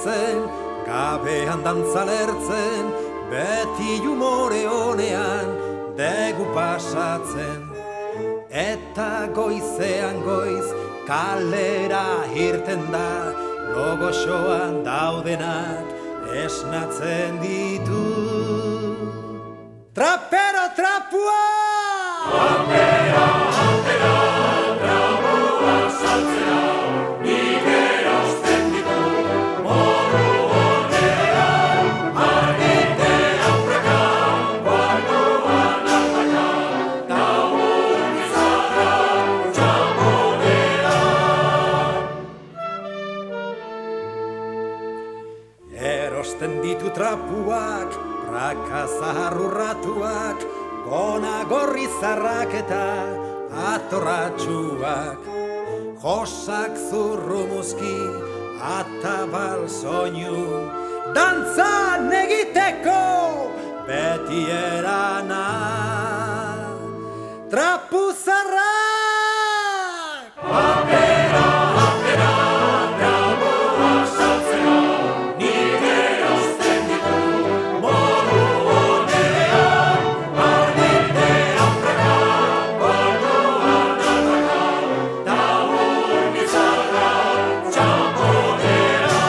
ibiltzen, gabean dantzalertzen, beti humore honean, degu pasatzen. Eta goizean goiz, kalera irten da, logoxoan daudenak esnatzen ditu. Trapero, trapua! Atera, atera, trapua saltzea, nik erosten ditu, moru honean, argite aurreka, guarduan ataka, taun izarra, txamonera. Erosten ditu trapuak, praka zaharrurratuak, gona gorri zarrak eta atorratxuak. Josak zurrumuzki, atabal soinu, dantzan egiteko beti erana. Trapu zarrak! Atera, atera, trapua saltzea, nik erosten ditu, moru honean, argite aurreka, guarduan ataka, taun izarra, txamonera.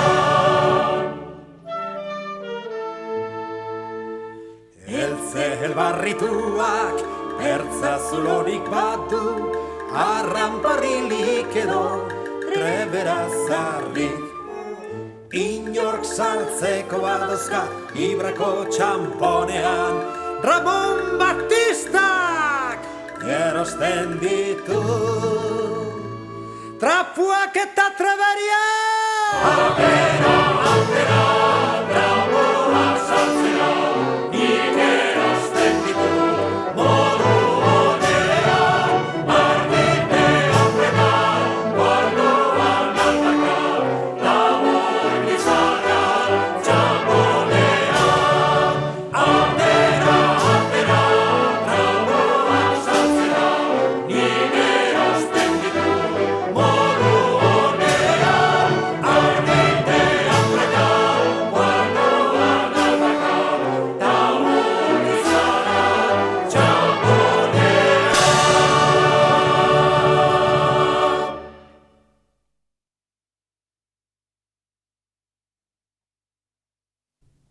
Eltze helbarrituak, ertza zulorik batu, arranparrilik edo trebera zarrik. Inork saltzeko badozka, ibrako txamponean, Ramon Batistak erosten ditu. Trapuak eta treberiak! Atera,